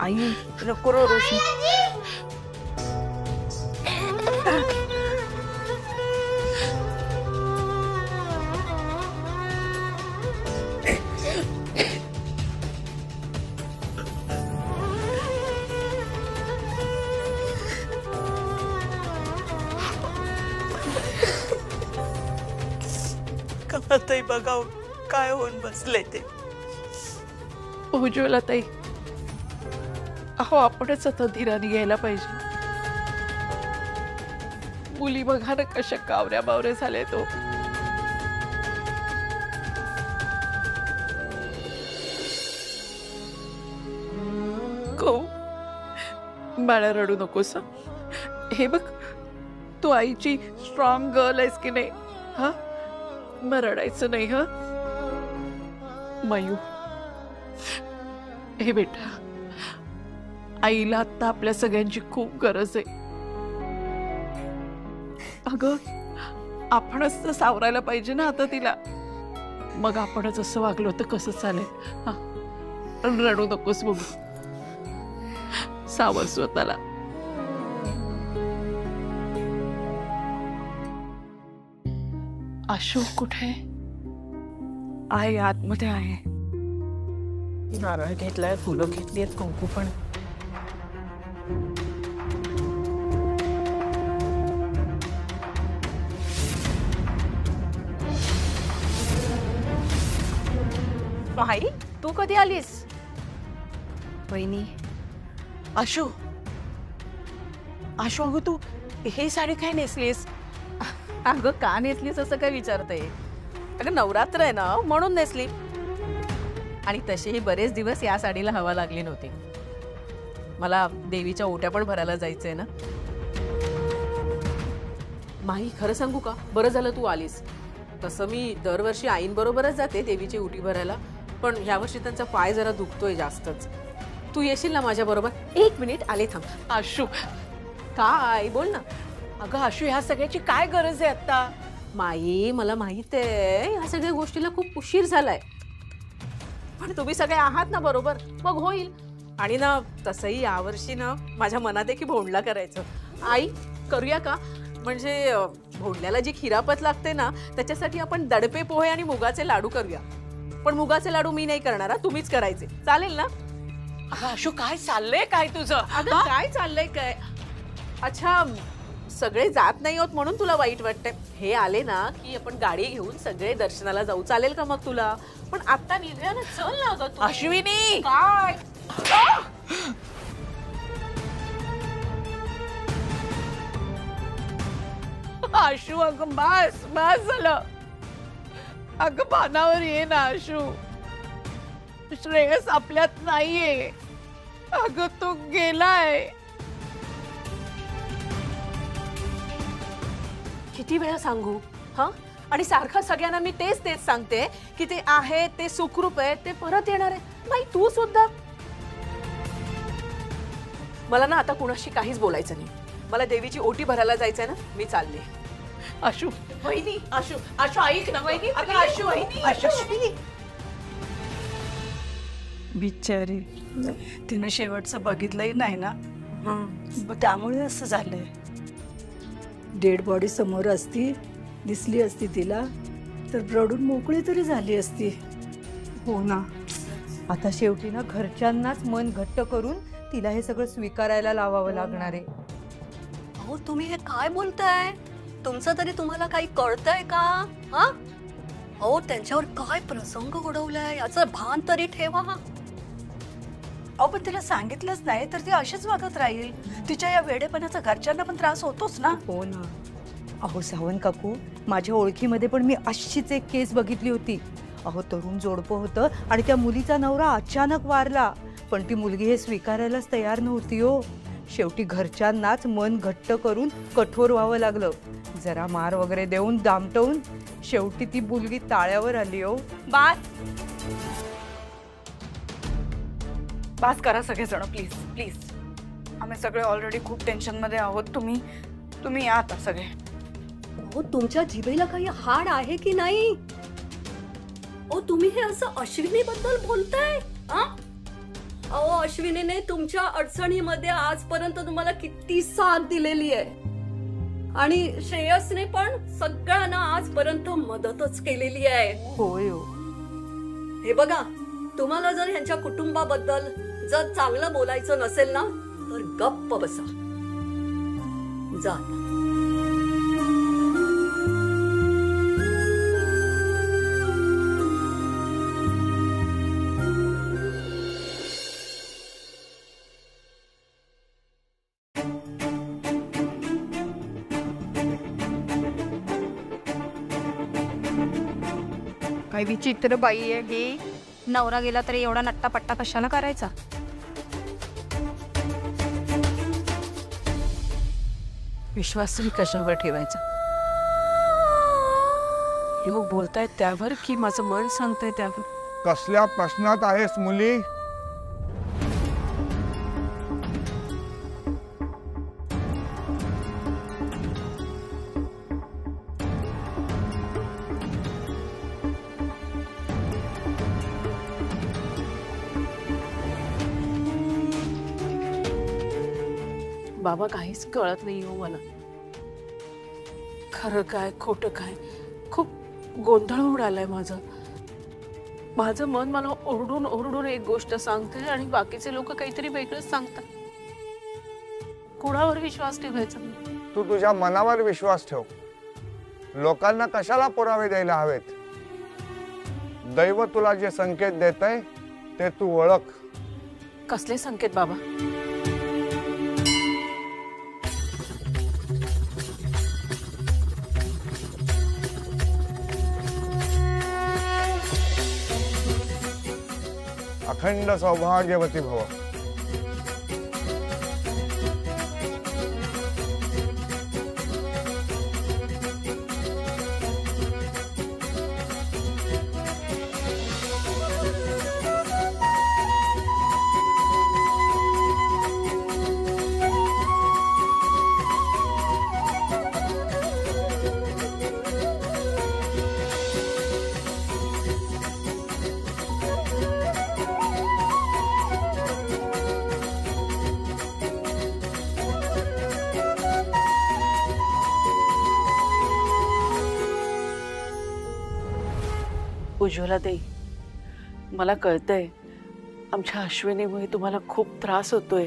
आई नको रो रोशनी. कमलताई बघा काय होऊन बसले ते. उज्ज्वला ताई, अहो आपणच आता धीराने घ्यायला पाहिजे. मुली बघा ना कशा कावऱ्या बावऱ्या झाल्या तो. बाळा रडू नकोस. हे बघ तू आईची स्ट्रॉंग गर्ल आहेस की नाही. हा मग रडायचं नाही. हा मयू, हे बेटा, आईला आता आपल्या सगळ्यांची खूप गरज आहे. अगं आपणच तर सावरायला पाहिजे ना आता तिला. मग आपणच असं वागलो तर कसं चालेल. हा रडू नकोस बघू, सावर स्वतःला. अशोक कुठे आहे? आतमध्ये आहे. नारळ घेतलाय, फुलं घेतली आहेत, कुंकू पण. आई तू कधी आलीस? वहिनी. आशू, आशू अगं तू हे साडी काय नेसलीस? अगं का नेसलीस असं काय विचारते? अगं नवरात्र आहे ना म्हणून नेसली. आणि तसेही बरेच दिवस या साडीला हवा लागली नव्हती. मला देवीच्या ओट्या पण भरायला जायचंय ना. माही खरं सांगू का, बरं झालं तू आलीस. तसं मी दरवर्षी आईंबरोबरच जाते देवीची ओटी भरायला, पण यावर्षी त्यांचा पाय जरा दुखतोय जास्तच. तू येशील ना माझ्या बरोबर? 1 मिनिट आले, थांब. आशू काय बोल ना. अगं आशू, ह्या सगळ्याची काय गरज आहे आता? माई मला माहित आहे ह्या सगळ्या गोष्टीला खूप उशीर झालाय, पण तुम्ही सगळे आहात ना बरोबर, मग होईल. आणि ना तसंही यावर्षी ना माझ्या मनात आहे की भोंडला करायचं. आई करूया का? म्हणजे भोंडल्याला जी खिरापत लागते ना त्याच्यासाठी आपण दडपे पोहे आणि मुगाचे लाडू करूया. पण मुगाचे लाडू मी नाही करणार, तुम्हीच करायचे, चालेल ना? अगं आशू, काय चाललंय काय तुझं? अगं काय चाललंय काय? अच्छा, सगळे जात नाही होत म्हणून तुला वाईट वाटतंय. हे आले ना की आपण गाडी घेऊन सगळे दर्शनाला जाऊ, चालेल का मग तुला? पण आता निघूया ना, चल ना ग तू. अश्विनी, काय? आशू अगं बस बस झालं. अगं पानावर ये ना आशू. श्रेयस आपल्यात नाहीये. अगं तो गेलाय. किती वेळा सांगू? हा, आणि सारखं सगळ्यांना मी तेच सांगते की ते आहे, ते सुखरूप आहे, ते परत येणार आहे. नाही तू सुद्धा. मला ना आता कुणाशी काहीच बोलायचं नाही. मला देवीची ओटी भरायला जायचंय ना, मी चालले. आशू, वहिनी, आशू, आशू ऐक ना वहिनी. अगं आशू, वहिनी, अश्विनी. बिचारी, तिनं शेवटचं बघितलंही नाही ना, त्यामुळे असं झालंय. डेड बॉडी समोर असती, दिसली असती तिला तर रडून मोकळी तरी झाली असती. हो ना. आता शेवटी ना घरच्यांनाच मन घट्ट करून तिला हे सगळं स्वीकारायला लावावं लागणार आहे. अहो तुम्ही हे काय बोलताय? तुमचं तरी तुम्हाला काही कळतंय का? हा, अहो त्यांच्यावर काय प्रसंग घडवलाय याचं भान तरी ठेवा. अहो पण तिला सांगितलंच नाही तर ती अशीच वागत राहील. तिच्या या वेडेपणाचा घरच्यांना पण त्रास होतोच ना. हो ना. अहो सावंत काकू, माझ्या ओळखीमध्ये पण मी अशीच एक केस बघितली होती. अहो तरुण जोडपं होतं आणि त्या मुलीचा नवरा अचानक वारला, पण ती मुलगी हे स्वीकारायलाच तयार नव्हती हो. शेवटी घरच्यांनाच मन घट्ट करून कठोर व्हावं लागलं. जरा मार वगैरे देऊन दामटवून शेवटी ती मुलगी ताळ्यावर आली हो. बास करा सगळेजण, प्लीज प्लीज. आम्ही सगळे ऑलरेडी खूप टेन्शन मध्ये आहोत. तुम्ही या आता सगळे. अहो तुमच्या जिभेला काही हाड आहे की नाही? अहो तुम्ही हे असं अश्विनी बद्दल बोलताय? अहो अश्विनीने तुमच्या अडचणीमध्ये आजपर्यंत तुम्हाला किती साथ दिलेली आहे आणि श्रेयसने पण सगळ्यांना आजपर्यंत मदतच केलेली आहे. होय हो. हे बघा, तुम्हाला जर ह्यांच्या कुटुंबाबद्दल जर चांगलं बोलायचं नसेल ना तर गप्प बसा. जा. काय विचित्र बाई आहे ही. नवरा गेला तरी एवढा नट्टापट्टा कशाला करायचा. विश्वास कशावर ठेवायचा. हे मग बोलतायत त्यावर की माझं मन सांगतंय त्यावर. कसल्या प्रश्नात आहेस मुली. बाबा काहीच कळत नाही हो मला. खरं काय खोटं काय खूप गोंधळ उडालाय माझं. माझं मन मला ओरडून ओरडून एक गोष्ट सांगते आणि बाकीचे लोक काहीतरी वेगळंच सांगतात. कोणावर विश्वास ठेवायचा. तू तुझ्या मनावर विश्वास ठेव. लोकांना कशाला पुरावे द्यायला हवेत. दैव तुला जे संकेत देतंय ते तू ओळख. कसले संकेत बाबा. अखंड सौभाग्यवती भव. उज्ज्वला ताई, मला कळतंय आमच्या अश्विनीमुळे तुम्हाला खूप त्रास होतोय,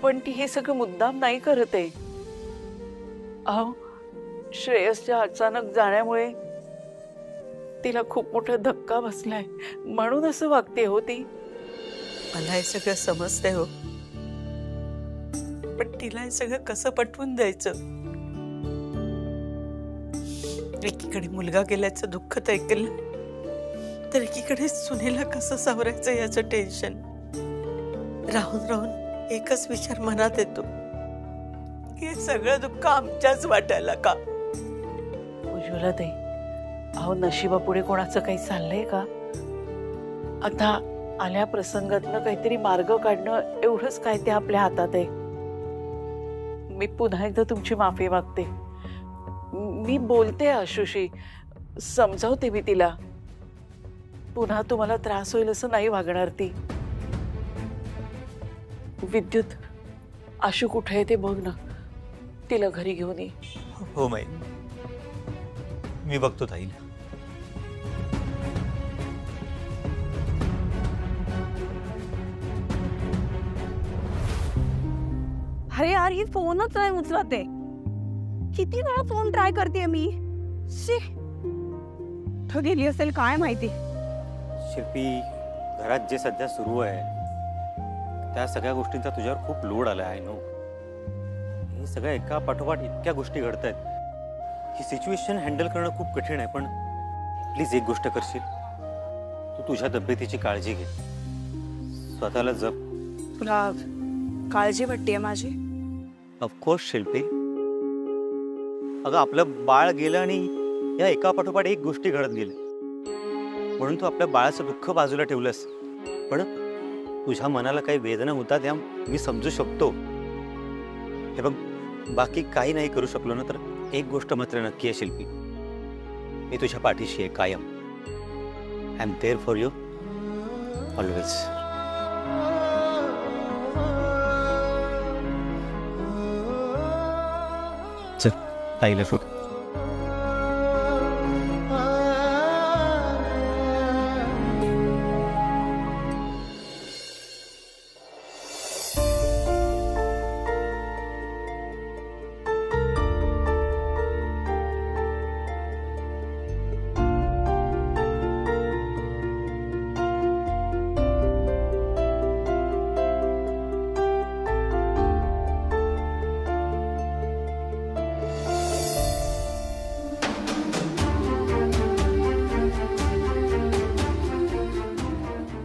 पण ती हे सगळं मुद्दाम नाही करत आहे. अहो, श्रेयसच्या अचानक जाण्यामुळे तिला खूप मोठा धक्का बसलाय म्हणून असं वागते हो ती. मला हे सगळं समजतंय हो, पण तिला हे सगळं कसं पटवून द्यायचं. एकीकडे मुलगा गेल्याचं दुःख तर ऐकलं, तर एकीकडे सुनेला कसं सावरायचं याचं टेन्शन. राहून राहून एकच विचार मनात येतो, हे सगळं दुःख आमच्याच वाटायला का. उज्ज्वला ताई, अहो नशिबापुढे कोणाचं काही चाललंय का. आता आल्या प्रसंगातनं काहीतरी मार्ग काढणं एवढंच काय ते आपल्या हातात आहे. मी पुन्हा एकदा तुमची माफी मागते. मी बोलते आशुशी, समजावते मी तिला. पुन्हा तुम्हाला त्रास होईल असं नाही वागणार ती. विद्युत, आशू कुठे आहे ते बघ ना, तिला घरी घेऊन ये. हो माई, मी बघतो ताईला. अरे यार, ही फोनच नाही उचलत आहे. किती वेळा फोन ट्राय करते मी. कुठं गेली असेल काय माहिती. शिल्पी, घरात जे सध्या सुरू आहे त्या सगळ्या गोष्टींचा तुझ्यावर खूप लोड आला आहे. नो, हे सगळ्या एका पाठोपाठ इतक्या गोष्टी घडत आहेत. ही सिच्युएशन हँडल करणं खूप कठीण आहे. पण प्लीज एक गोष्ट करशील, तू तुझ्या तब्येतीची काळजी घे, स्वतःला जप. तुला काळजी वाटतेय माझी? ऑफकोर्स शिल्पी. अगं, आपलं बाळ गेलं आणि या एका पाठोपाठ एक गोष्टी घडत गेल्या म्हणून तू आपल्या बाळाचं दुःख बाजूला ठेवलंस. पण तुझ्या मनाला काही वेदना होतात या मी समजू शकतो. हे बघ, बाकी काही नाही करू शकलो ना, तर एक गोष्ट मात्र नक्की आहे शिल्पी, मी तुझ्या पाठीशी आहे कायम. I am there for you always. ताईला शोध.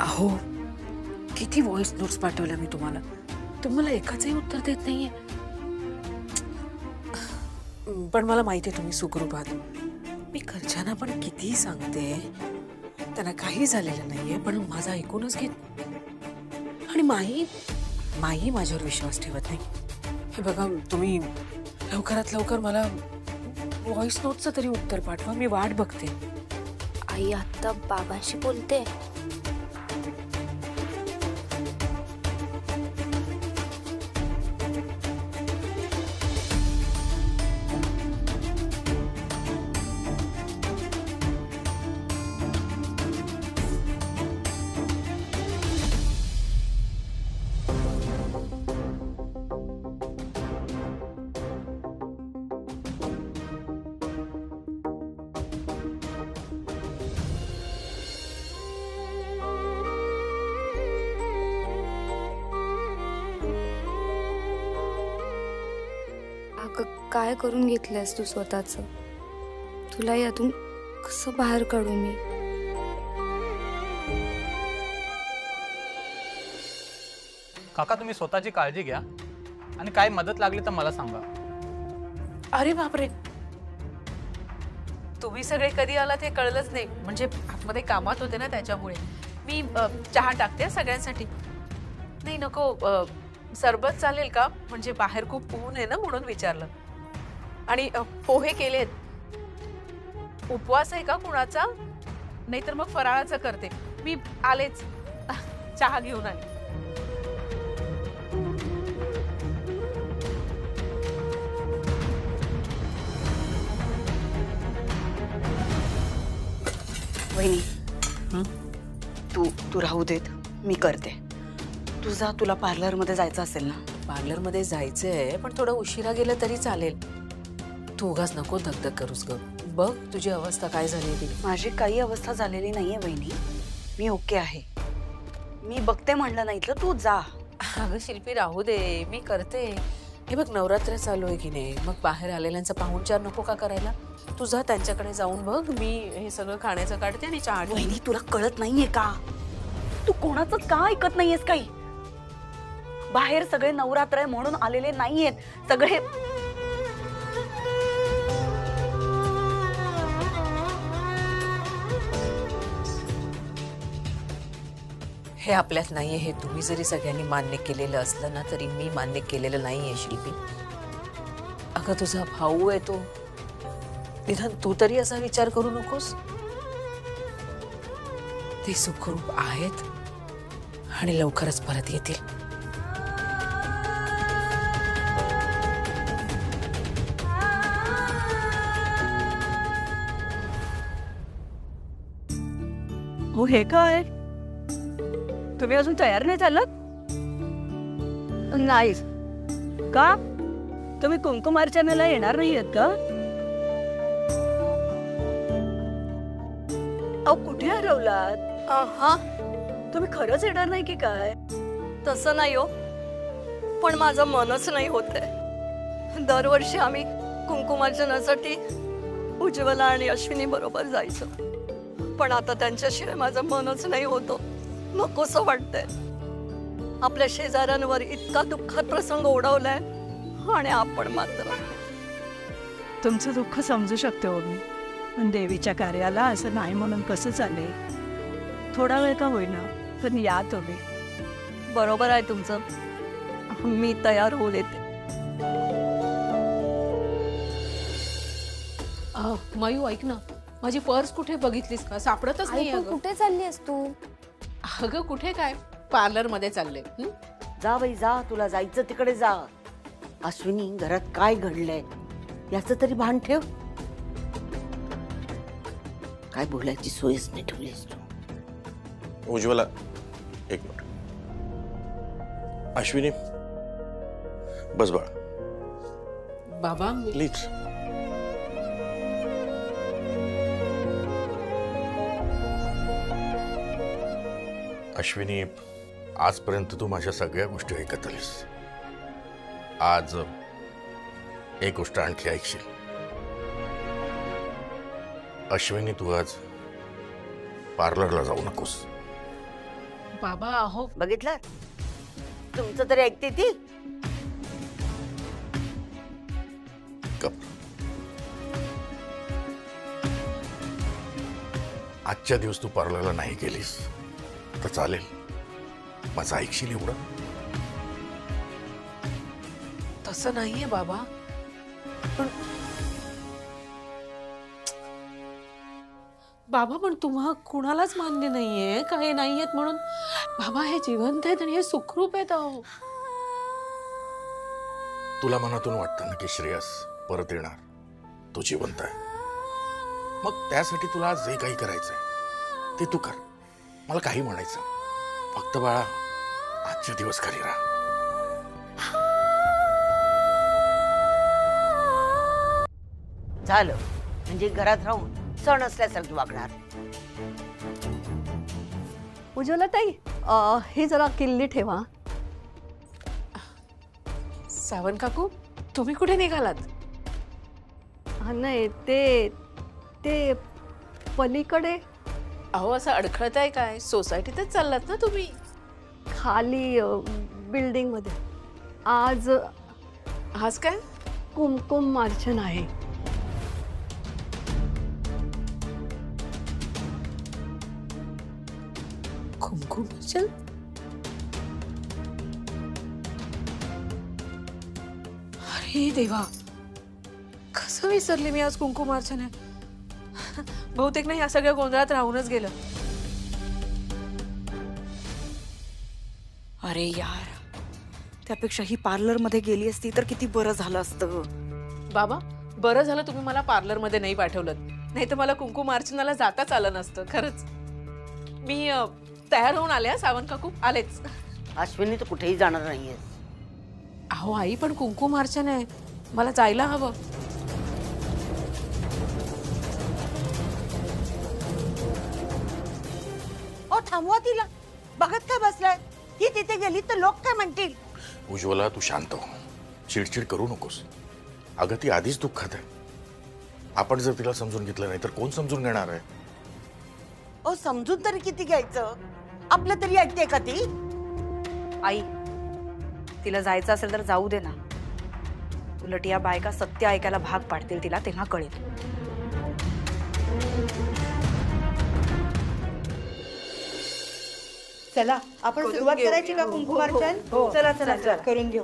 अहो किती व्हॉइस नोट्स पाठवल्या मी तुम्हाला, तुम्हाला एकाचंही उत्तर देत नाहीये. पण मला माहिती आहे तुम्ही सुखरूप आहात. मी घरच्यांना पण किती सांगते, त्यांना काही झालेलं नाहीये, पण माझा ऐकूनच घेत. आणि माही माझ्यावर विश्वास ठेवत नाही. हे बघा, तुम्ही लवकरात लवकर मला व्हॉइस नोटचं तरी उत्तर पाठवा, मी वाट बघते. आई आता बाबांशी बोलते. काय करून घेतलंयस तू स्वतःच? तुला यातून कसं बाहेर काढू मी? काका, तुम्ही स्वतःची काळजी घ्या आणि काय मदत लागली तर मला सांगा. अरे बापरे, तुम्ही सगळे कधी आलात हे कळलंच नाही. म्हणजे आतमध्ये कामात होते ना, त्याच्यामुळे. मी चहा टाकते सगळ्यांसाठी. नाही नको, सरबत चालेल का? म्हणजे बाहेर खूप ऊन आहे ना, म्हणून विचारलं. आणि पोहे केलेत. उपवास आहे का कुणाचा? नाहीतर मग फराळाचं करते. मी आलेच, चहा घेऊन आले. वहिनी, तू राहू देत, मी करते. तुझा तुला पार्लरमध्ये जायचं असेल ना? पार्लरमध्ये जायचंय, पण थोडं उशिरा गेलं तरी चालेल. तू उगाच नको धगधग करूस ग. बघ तुझी अवस्था काय झाली ती. माझी काही अवस्था झालेली नाहीये वहिनी, मी ओके आहे. मी बघते म्हणलं नाही तर तू जा. अगं शिल्पी, राहू दे, मी करते. हे बघ, नवरात्र चालू आहे की नाही, मग बाहेर आलेल्यांचा पाहुणचार नको का करायला? तू जा त्यांच्याकडे जाऊन बघ. मी हे सगळं खाण्याचं काढते आणि चहा. वहिनी, तुला कळत नाहीये का? तू कोणाचंच का ऐकत नाहीयेस काही? बाहेर सगळे नवरात्र आहे म्हणून आलेले नाहीयेत सगळे. हे आपल्यात नाहीये, हे तुम्ही जरी सगळ्यांनी मान्य केलेलं असलं ना, तरी मी मान्य केलेलं नाहीये शिल्पी. अगं तुझा भाऊ आहे तो, निदान तू तरी असा विचार करू नकोस. ते सुखरूप आहेत आणि लवकरच परत येतील. हो, हे काय? तुम्ही अजून तयार नाही झालात? नाही का? तुम्ही कुंकुमार्चनेला येणार नाहीयेत का? अहो, कुठे हरवलात? हा, तुम्ही खरंच येणार नाही की काय? तसं नाही हो, पण माझं मनच नाही होतंय. दरवर्षी आम्ही कुंकुमार्चनासाठी उज्ज्वला आणि अश्विनी बरोबर जायचो, पण आता त्यांच्याशिवाय माझं मनच नाही होतो. नकोसं वाटतंय. आपल्या शेजाऱ्यांवर इतका दुःखद प्रसंग ओढवलाय आणि आपण मात्र. तुमचं दुःख समजू शकते हो मी, पण देवीच्या कार्याला असं नाही म्हणून कसं चालेल? थोडा वेळ का होईना, पण या तुम्ही. बरोबर आहे तुमचं, मी तयार होऊ देते. मयू, ऐक ना, माझी पर्स कुठे बघितलीस का? सापडतच नाही. कुठे चाललीस तू? अगं कुठे काय, पार्लर मध्ये चालले. जा बाई जा, तुला जायचं तिकडे जा. अश्विनी, घरात काय घडलंय याचं तरी भान ठेव. काय बोलायची सोयच नाही ठेवलीस तू. उज्ज्वला एक मिनिट. अश्विनी बस बाळा. बाबा प्लीज. अश्विनी आजपर्यंत तू माझ्या सगळ्या गोष्टी ऐकत आलीस. आज एक गोष्ट आणखी ऐकशील. अश्विनी तू आज पार्लरला जाऊ नकोस. बाबा अहो बघितलं तुमचं तरी ऐकते ती. आजच्या दिवस तू पार्लरला नाही गेलीस तर चालेल. माझं ऐकशील एवढं. तसं नाहीये बाबा. पण बाबा पण तुम्हा कुणालाच मान्य नाहीये का हे नाहीयेत म्हणून. बाबा हे जिवंत आहेत आणि हे सुखरूप आहेत. अहो तुला मनातून वाटतं ना की श्रेयस परत येणार, तो जिवंत आहे. मग त्यासाठी तुला आज जे काही करायचंय ते तू कर. मला काही म्हणायचं फक्त बाळा आजचे दिवस घरी राहा. झालं म्हणजे घरात राहून सण असल्यासारखी वागणार. उज्ज्वला ताई हे जरा किल्ली ठेवा. सावंत काकू तुम्ही कुठे निघालात? नाही ते ते पलीकडे. अहो असं अडखळत आहे काय? सोसायटीतच चाललात ना तुम्ही? खाली बिल्डिंग मध्ये. आज आज काय कुमकुम मार्चन आहे. कुमकुम मार्चन? अरे देवा कसं विसरले मी आज कुमकुम मार्चन आहे. बहुतेक नाही या सगळ्या गोंधळात राहूनच गेलं. अरे यार त्यापेक्षा ही पार्लर मध्ये गेली असती तर किती बरं झालं असतं. बाबा बरं झालं तुम्ही मला पार्लर मध्ये नाही पाठवलं. नाही तर मला कुमकुम अर्चनाला जाताच आलं नसतं. खरंच मी तयार होऊन आले. सावंत काकू आलेच. अश्विनी तर कुठेही जाणार नाहीये. अहो आई पण कुमकुम अर्चन आहे, मला जायला हवं. ओ थांबवा तिला. बघत काय बसलाय? ही तिथे गेली तर लोक काय म्हणतील? उज्ज्वला तू शांत हो. चिडचिड करू नकोस. अगं ती आधीच दुःखात आहे. आपण जर तिला समजून घेतलं नाही तर कोण समजून घेणार आहे? ओ समजून तरी किती घ्यायचं? आपलं तरी ऐकते का ती? आई तिला जायचं असेल तर जाऊ दे ना. उलट या बायका सत्य ऐकायला भाग पाडतील तिला, तेव्हा कळेल. चला आपण सुरुवात करायची का कुंकुमार्चन? चला चला चला करून घेऊ.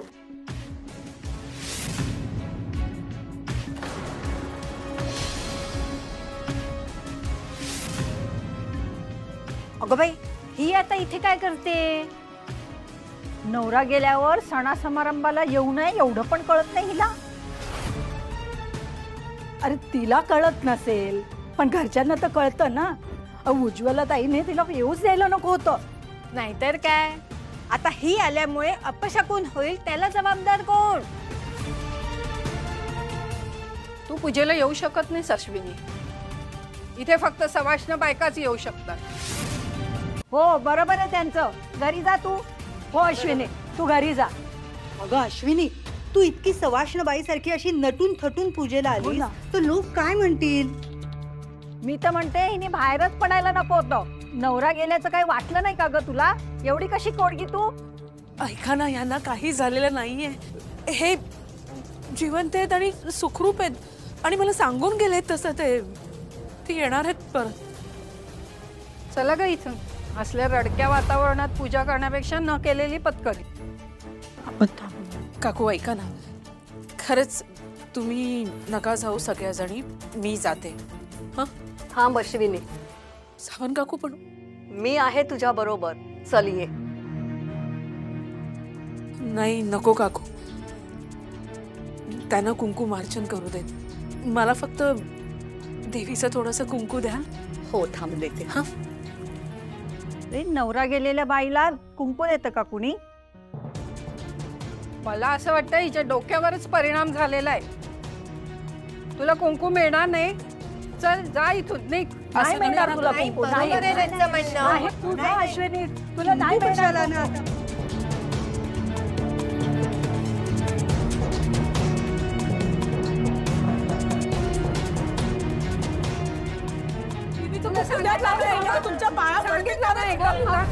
अगं बाई ही आता इथे काय करते? नवरा गेल्यावर सणा समारंभाला येऊ नये एवढं पण कळत नाही हिला? अरे तिला कळत नसेल पण घरच्यांना तर कळतं ना. उज्ज्वला ताईने तिला येऊच द्यायला नको होतं. नाहीतर काय. आता ही आल्यामुळे अपशकुन होईल, त्याला जबाबदार कोण? तू पूजेला येऊ शकत नाही अश्विनी. इथे फक्त सवाष्ण बायकाच येऊ शकतात. हो बरोबर आहे त्यांचं. घरी जा तू. हो अश्विनी तू घरी जा. अगं अश्विनी तू इतकी सवाष्ण बाईसारखी अशी नटून थटून पूजेला आली तर लोक काय म्हणतील? मी तर म्हणते हिने बाहेरच पडायला नको होतं. नवरा गेल्याचं काही वाटलं नाही का ग तुला? एवढी कशी कोडगी तू? ऐका ना यांना काही झालेलं नाहीये. हे जिवंत आहेत आणि सुखरूप आहेत आणि मला सांगून गेले तसं ते येणार आहेत परत. चला ग इथं. असल्या रडक्या वातावरणात पूजा करण्यापेक्षा न केलेली पत्करी. काकू ऐका ना, खरंच तुम्ही नका जाऊ सगळ्या जणी. मी जाते. हा अश्विनी. सावंत काकू पण मी आहे तुझ्या बरोबर. चल ये. नाही नको काकू. त्यांना कुंकुमार्चन करू देत. मला फक्त देवीचं थोडंसं कुंकू द्या. हो थांब देते. हा रे नवरा गेलेल्या बाईला कुंकू देतं का कुणी? मला असं वाटतं हिच्या डोक्यावरच परिणाम झालेला आहे. तुला कुंकू मिळणार नाही. चल जा इथून निघ. नाही मिळणार तुला कुंकू. नाही तू जा अश्विनी, तुला नाही मिळणार ना. तुला सांगितलं तुमच्या बाळा सांगितलं ना एकदा तुला.